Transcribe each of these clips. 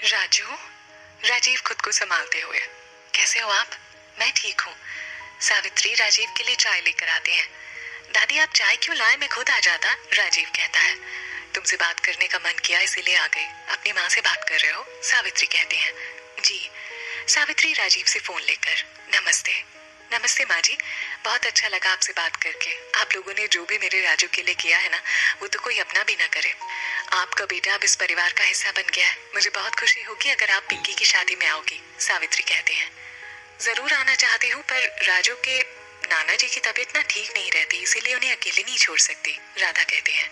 राजू, राजीव खुद को संभालते हुए, कैसे हो आप? मैं ठीक हूँ। सावित्री राजीव के लिए चाय लेकर आते हैं। दादी आप चाय क्यों लाए, मैं खुद आ जाता। राजीव कहता है, तुमसे बात करने का मन किया इसीलिए आ गई। अपनी माँ से बात कर रहे हो? सावित्री कहती है, जी। सावित्री राजीव से फोन लेकर, नमस्ते। नमस्ते माँ जी, बहुत अच्छा लगा आपसे बात करके। आप लोगों ने जो भी मेरे राजू के लिए किया है ना, वो तो कोई अपना भी ना करे। आपका बेटा अब इस परिवार का हिस्सा बन गया है। मुझे बहुत खुशी होगी अगर आप पिंकी की शादी में आओगी। सावित्री कहती है, जरूर आना चाहती हूँ, पर राजू के नाना जी की तबीयत ना ठीक नहीं रहती, इसीलिए उन्हें अकेले नहीं छोड़ सकती। राधा कहती है,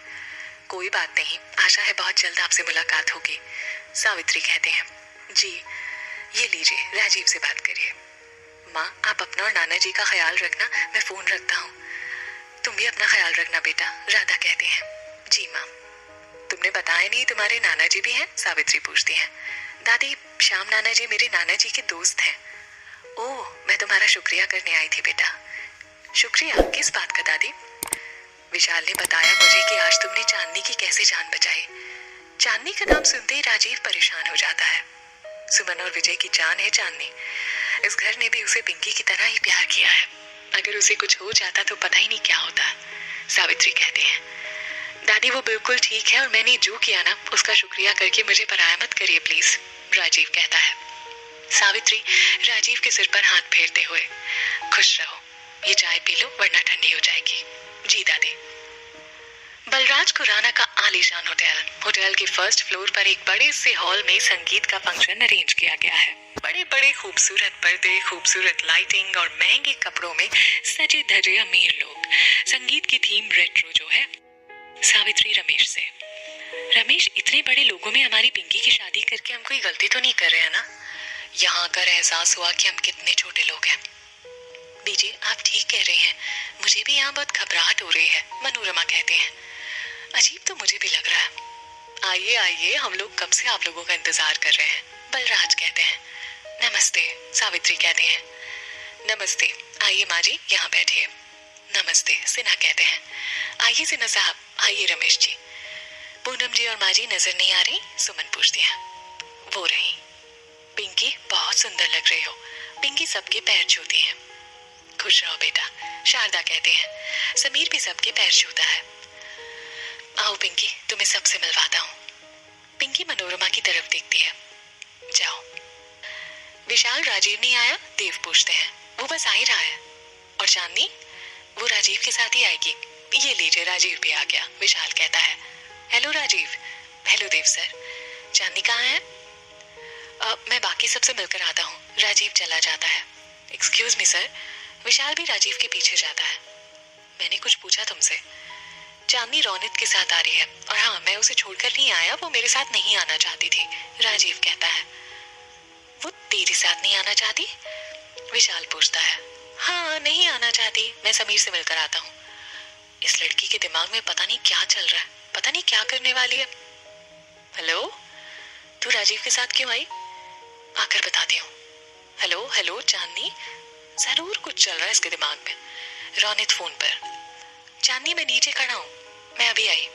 कोई बात नहीं, आशा है बहुत जल्द आपसे मुलाकात होगी। सावित्री कहते हैं, जी। ये लीजिए, राजीव से बात करिए। माँ आप अपना और नाना जी का ख्याल रखना, मैं फोन रखता हूँ। तुम भी अपना ख्याल रखना बेटा। राधा कहती है, जी माँ। तुमने बताया नहीं तुम्हारे नाना जी भी हैं? सावित्री पूछती है। दादी श्याम नाना जी मेरे नाना जी के दोस्त हैं। ओह, मैं तुम्हारा शुक्रिया करने आई थी बेटा। शुक्रिया किस बात का दादी? विशाल ने बताया मुझे कि आज तुमने चांदनी की कैसे जान बचाई। चांदनी का नाम सुनते ही राजीव परेशान हो जाता है। सुमन और विजय की जान है चांदनी। इस घर ने भी उसे पिंकी की तरह ही प्यार किया है। अगर उसे कुछ हो जाता तो पता ही नहीं क्या होता। सावित्री कहते हैं, दादी वो बिल्कुल ठीक है और मैंने जो किया ना उसका शुक्रिया करके मुझे पराया मत करिए प्लीज। राजीव कहता है। सावित्री राजीव के सिर पर हाथ फेरते हुए, खुश रहो, ये चाय पी लो वरना ठंडी हो जाएगी। जी दादी। बलराज खुराना का आलीशान होटल के फर्स्ट फ्लोर पर एक बड़े से हॉल में संगीत का फंक्शन अरेंज किया गया है। बड़े बड़े खूबसूरत पर्दे, खूबसूरत लाइटिंग और महंगे कपड़ों में सजे धजे अमीर लोग। संगीत की थीम रेट्रो जो है। सावित्री रमेश से, रमेश इतने बड़े लोगों में हमारी पिंकी की शादी करके हम कोई गलती तो नहीं कर रहे हैं ना? यहाँ आकर एहसास हुआ कि हम कितने छोटे लोग हैं। बीजी आप ठीक कह रहे हैं, मुझे भी यहाँ बहुत घबराहट हो रही है। मनोरमा कहते हैं, अजीब तो मुझे भी लग रहा है। आइए आइए, हम लोग कब से आप लोगों का इंतजार कर रहे हैं। बलराज कहते हैं, नमस्ते। सावित्री कहते हैं, नमस्ते, आइए माँ जी यहाँ बैठिए। नमस्ते। सिन्हा कहते हैं, आइए सिन्हा साहब, आइए रमेश जी। पूनम जी और माँ जी नजर नहीं आ रही? सुमन पूछती है। वो रही। पिंकी बहुत सुंदर लग रही हो। पिंकी सबके पैर छूती है। खुश रहो बेटा। शारदा कहते हैं, समीर भी सबके पैर छूता है। आओ पिंकी, तुम्हें सबसे मिलवाता हूँ। पिंकी मनोरमा की तरफ देखती है। जाओ। विशाल राजीव नहीं आया? देव पूछते हैं। वो बस आ ही रहा है। और चांदनी? वो राजीव के साथ ही आएगी। ये लीजिए, राजीव भी आ गया। विशाल कहता है, हेलो राजीव। हेलो देव सर। चांदनी कहाँ है? मैं बाकी सबसे मिलकर आता हूँ। राजीव चला जाता है। Excuse me sir. विशाल भी राजीव के पीछे जाता है। मैंने कुछ पूछा तुमसे। चांदनी रौनित के साथ आ रही है, और हाँ मैं उसे छोड़कर नहीं आया, वो मेरे साथ नहीं आना चाहती थी। राजीव कहता है, वो तेरे साथ नहीं आना चाहती? विशाल पूछता है। हाँ नहीं आना चाहती, मैं समीर से मिलकर आता हूँ। इस लड़की के दिमाग में पता नहीं क्या चल रहा है, पता नहीं क्या करने वाली है। हेलो, तू राजीव के साथ क्यों आई? आकर बताती हूँ। हेलो हेलो चांदनी, जरूर कुछ चल रहा है इसके दिमाग में। रौनित फोन पर। चांदनी मैं नीचे खड़ा हूँ, मैं अभी आई।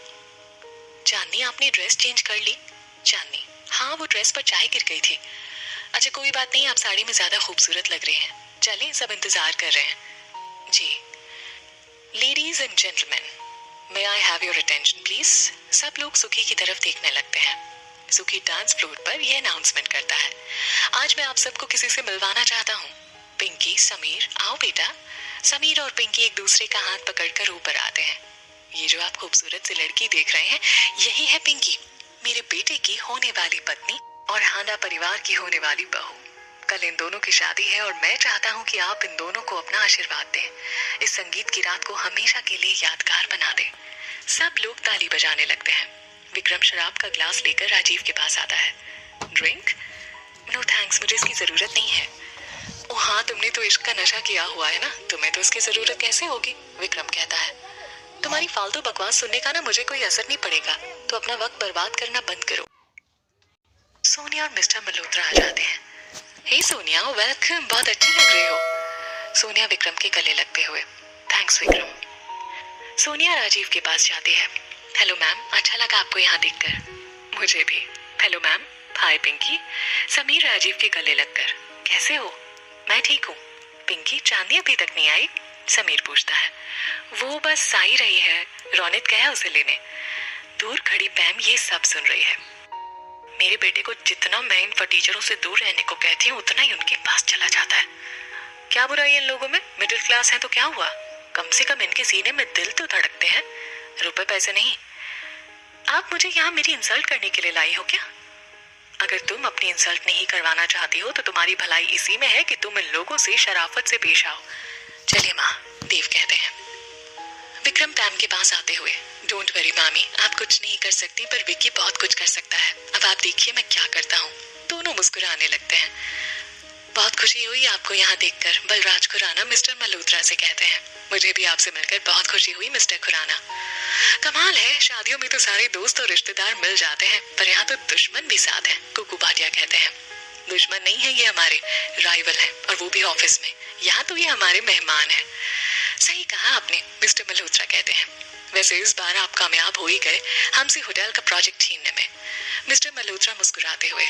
चांदनी आपने ड्रेस चेंज कर ली? चांदनी, हाँ वो ड्रेस पर चाय गिर गई थी। अच्छा कोई बात नहीं, आप साड़ी में ज्यादा खूबसूरत लग रहे हैं। चलें, सब इंतजार कर रहे हैं। जी। Ladies and gentleman, may I have your attention please. सब लोग सुखी की तरफ देखने लगते हैं। सुखी डांस फ्लोर पर यह अनाउंसमेंट करता है, आज मैं आप सबको किसी से मिलवाना चाहता हूँ। पिंकी, समीर, आओ बेटा। समीर और पिंकी एक दूसरे का हाथ पकड़कर ऊपर आते हैं। ये जो आप खूबसूरत सी लड़की देख रहे हैं, यही है पिंकी, मेरे बेटे की होने वाली पत्नी और हाना परिवार की होने वाली बहू। कल इन दोनों की शादी है और मैं चाहता हूँ कि आप इन दोनों को अपना आशीर्वाद दें। इस संगीत की रात को हमेशा के लिए यादगार बना दें। सब लोग ताली बजाने लगते हैं। विक्रम शराब का ग्लास लेकर राजीव के पास आता है। ड्रिंक? नो थैंक्स, मुझे इसकी जरूरत नहीं है। ओ हाँ, तुमने तो इश्क का नशा किया हुआ है ना, तुम्हें तो इसकी जरूरत कैसे होगी? विक्रम कहता है, तुम्हारी फालतू बकवास सुनने का ना मुझे कोई असर नहीं पड़ेगा, तो अपना वक्त बर्बाद करना बंद करो। सोनिया और मिस्टर मल्होत्रा आ जाते हैं। हे सोनिया, वेलकम, बहुत अच्छी लग रही हो। सोनिया विक्रम के गले लगते हुए, थैंक्स विक्रम। सोनिया राजीव के पास जाती है। हेलो मैम, अच्छा लगा आपको यहाँ देखकर। मुझे भी। हेलो मैम, हाय पिंकी। समीर राजीव के गले लगकर, कैसे हो? मैं ठीक हूँ। पिंकी, चांदी अभी तक नहीं आई? समीर पूछता है। वो बस आ ही रही है, रौनित गया उसे लेने। दूर खड़ी पैम ये सब सुन रही है। मेरे बेटे को जितना मैं इन फटीचरों से दूर रहने को कहती हूँ उतना ही उनके पास चला जाता है। क्या बुराई है इन लोगों में? मिडिल क्लास है तो क्या हुआ? कम से कम इनके सीने में दिल तो धड़कते हैं, रुपए पैसे नहीं। आप मुझे यहाँ मेरी इंसल्ट करने के लिए लाई हो क्या? अगर तुम अपनी इंसल्ट नहीं करवाना चाहती हो तो तुम्हारी भलाई इसी में है कि तुम इन लोगों से शराफत से पेश आओ। चलिए माँ, देव कहते हैं। विक्रम पैम के पास आते हुए, डोंट वरी मामी, आप कुछ नहीं कर सकती पर विक्की बहुत कुछ कर सकता है। अब आप देखिए मैं क्या करता हूँ। दोनों मुस्कुराने लगते हैं। बहुत खुशी हुई आपको यहाँ देखकर, बलराज खुराना मिस्टर मल्होत्रा से कहते हैं। मुझे भी आपसे मिलकर बहुत खुशी हुई मिस्टर खुराना। कमाल है, शादियों में तो सारे दोस्त और रिश्तेदार मिल जाते हैं, पर यहाँ तो दुश्मन भी साथ हैं, कुकू भाटिया कहते हैं। दुश्मन नहीं है ये हमारे, राइवल है, और वो भी ऑफिस में। यहाँ तो ये हमारे मेहमान है। सही कहा आपने, मिस्टर मल्होत्रा कहते हैं। वैसे इस बार आप कामयाब हो ही गए हमसे होटल का प्रोजेक्ट छीनने में। मिस्टर मल्होत्रा मुस्कुराते हुए,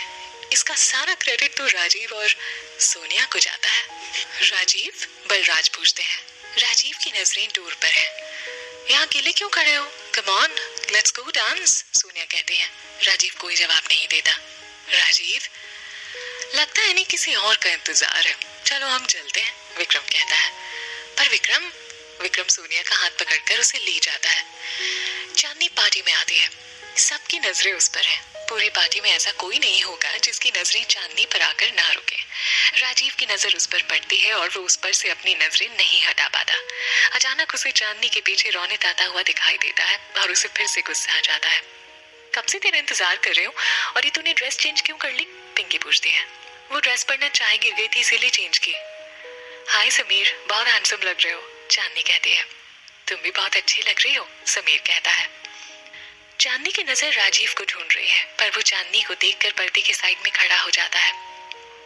इसका सारा क्रेडिट तो राजीव और सोनिया को जाता है। राजीव? बलराज पूछते हैं। राजीव की नजरें दूर पर है। यहाँ अकेले क्यों खड़े हो? Come on, let's go dance, Sonia कहती है। राजीव कोई जवाब नहीं देता। राजीव? लगता है नहीं किसी और का इंतजार है, चलो हम चलते हैं, विक्रम कहता है। पर विक्रम सोनिया का हाथ पकड़कर उसे ले जाता है। चांदनी पार्टी में आती है, सबकी नजरें उस पर है। पूरी पार्टी में ऐसा कोई नहीं होगा जिसकी नजरें चांदनी पर आकर ना रुके। राजीव की नजर उस पर पड़ती है और वो उस पर से अपनी नजरें नहीं हटा पाता। अचानक उसे चांदनी के पीछे रौनित आता हुआ दिखाई देता है और उसे फिर से गुस्सा आ जाता है। कब से तेरा इंतजार कर रही हूँ, और ये तूने ड्रेस चेंज क्यों कर ली? पिंकी पूछती है। वो ड्रेस पहनना चाय गिर गई थी इसीलिए चेंज की। हाय समीर, बहुत हैंडसम लग रहे हो, चांदनी कहती है। तुम भी बहुत अच्छी लग रही हो, समीर कहता है। चांदनी की नजर राजीव को ढूंढ रही है, पर वो चांदनी को देखकर पर्दे के साइड में खड़ा हो जाता है।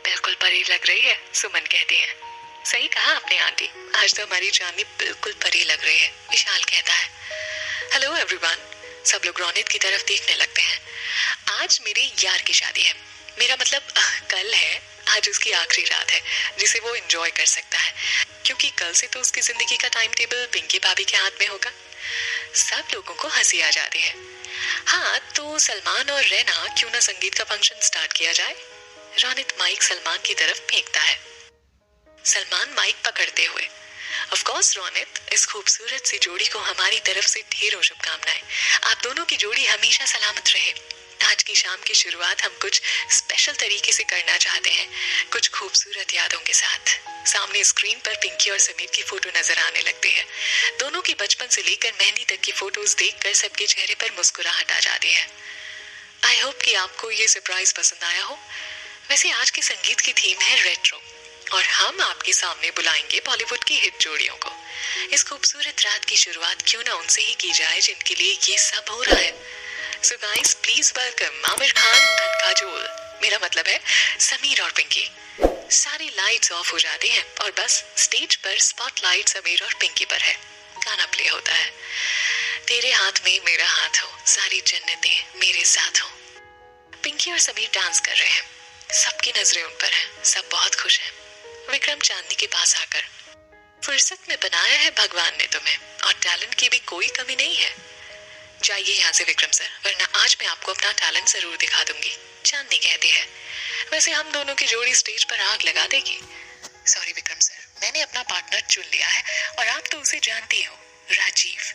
बिल्कुल परी लग रही है, सुमन कहती है। सही कहा आपने आंटी, आज तो हमारी चांदनी बिल्कुल परी लग रही है, विशाल कहता है। हेलो एवरीवन, सब लोग रौनित की तरफ देखने लगते हैं। आज मेरे यार की शादी है, मेरा मतलब कल है। आज उसकी आखिरी रात है जिसे वो एंजॉय कर सकता है, क्योंकि कल से तो उसकी जिंदगी का टाइम टेबल पिंकी भाभी के हाथ में होगा। सब लोगों को हंसी आ जाती है। हाँ तो सलमान और रैना क्यों ना संगीत का फंक्शन स्टार्ट किया जाए? रौनित माइक सलमान की तरफ फेंकता है। सलमान माइक पकड़ते हुए, ऑफ कोर्स रौनित, इस खूबसूरत सी जोड़ी को हमारी तरफ से ढेरों शुभकामनाएं। आप दोनों की जोड़ी हमेशा सलामत रहे। आज की शाम की शुरुआत हम कुछ स्पेशल तरीके से करना चाहते हैं, कुछ खूबसूरत यादों के साथ। सामने स्क्रीन पर पिंकी और समीर की फोटो नजर आने लगती है। दोनों की बचपन से लेकर मेहंदी तक की फोटोज देखकर सबके चेहरे पर मुस्कुराहट आ जाती है। आई होप कि आपको ये सरप्राइज पसंद आया हो। वैसे आज के संगीत की थीम है रेट्रो, और हम आपके सामने बुलाएंगे बॉलीवुड की हिट जोड़ियों को। इस खूबसूरत रात की शुरुआत क्यों ना उनसे ही की जाए जिनके लिए ये सब हो रहा है। So guys, please welcome Aamir Khan and Kajol, मेरा मतलब है समीर और पिंकी। सारी लाइट्स ऑफ हो जाती हैं और बस स्टेज पर स्पॉटलाइट समीर और पिंकी पर है। गाना प्ले होता है। तेरे हाथ में मेरा हाथ हो, सारी जन्नतें मेरे साथ हो। पिंकी और समीर डांस कर रहे हैं, सबकी नजरें उन पर हैं, सब बहुत खुश हैं। विक्रम चांदनी के पास आकर, फुर्सत में बनाया है भगवान ने तुम्हें, और टैलेंट की भी कोई कमी नहीं है। जाइए यहाँ से विक्रम सर, वरना आज मैं आपको अपना टैलेंट जरूर दिखा दूंगी, चांदनी कहती है। वैसे हम दोनों की जोड़ी स्टेज पर आग लगा देगी। सॉरी विक्रम सर, मैंने अपना पार्टनर चुन लिया है और आप तो उसे जानती हो, राजीव।